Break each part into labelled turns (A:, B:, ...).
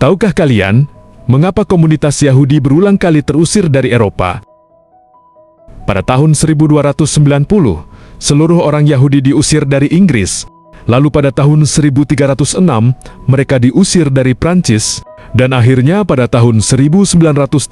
A: Tahukah kalian, mengapa komunitas Yahudi berulang kali terusir dari Eropa? Pada tahun 1290, seluruh orang Yahudi diusir dari Inggris. Lalu pada tahun 1306, mereka diusir dari Prancis. Dan akhirnya pada tahun 1930,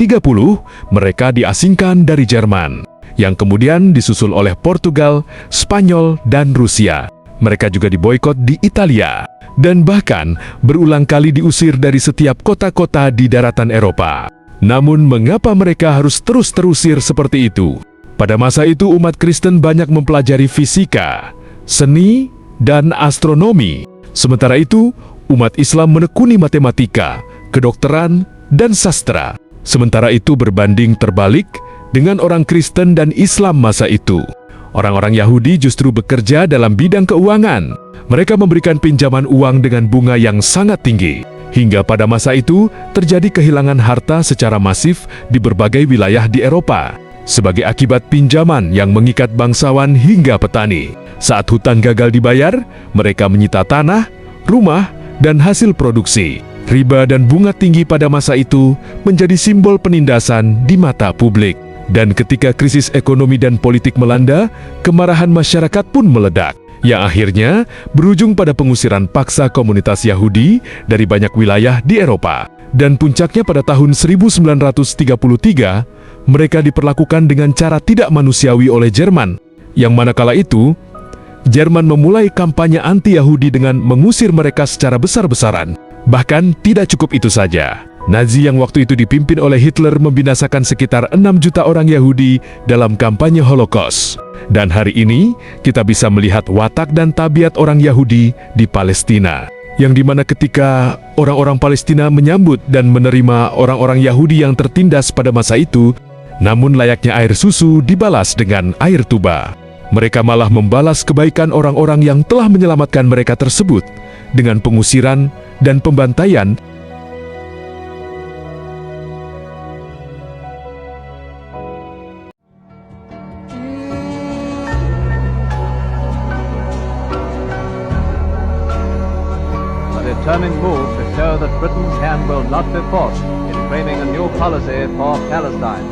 A: mereka diasingkan dari Jerman, yang kemudian disusul oleh Portugal, Spanyol, dan Rusia. Mereka juga diboikot di Italia, dan bahkan berulang kali diusir dari setiap kota-kota di daratan Eropa. Namun mengapa mereka harus terus terusir seperti itu? Pada masa itu umat Kristen banyak mempelajari fisika, seni, dan astronomi. Sementara itu, umat Islam menekuni matematika, kedokteran, dan sastra. Sementara itu berbanding terbalik dengan orang Kristen dan Islam masa itu. Orang-orang Yahudi justru bekerja dalam bidang keuangan. Mereka memberikan pinjaman uang dengan bunga yang sangat tinggi. Hingga pada masa itu terjadi kehilangan harta secara masif di berbagai wilayah di Eropa. Sebagai akibat pinjaman yang mengikat bangsawan hingga petani. Saat hutang gagal dibayar, mereka menyita tanah, rumah, dan hasil produksi. Riba dan bunga tinggi pada masa itu menjadi simbol penindasan di mata publik. Dan ketika krisis ekonomi dan politik melanda, kemarahan masyarakat pun meledak, yang akhirnya berujung pada pengusiran paksa komunitas Yahudi dari banyak wilayah di Eropa. Dan puncaknya pada tahun 1933, mereka diperlakukan dengan cara tidak manusiawi oleh Jerman, yang manakala itu, Jerman memulai kampanye anti-Yahudi dengan mengusir mereka secara besar-besaran. Bahkan tidak cukup itu saja. Nazi yang waktu itu dipimpin oleh Hitler membinasakan sekitar 6 juta orang Yahudi dalam kampanye Holocaust. Dan hari ini, kita bisa melihat watak dan tabiat orang Yahudi di Palestina. Yang dimana ketika orang-orang Palestina menyambut dan menerima orang-orang Yahudi yang tertindas pada masa itu, namun layaknya air susu dibalas dengan air tuba. Mereka malah membalas kebaikan orang-orang yang telah menyelamatkan mereka tersebut dengan pengusiran dan pembantaian.
B: A determined move to show that Britain's hand will not be forced in framing a new policy for Palestine.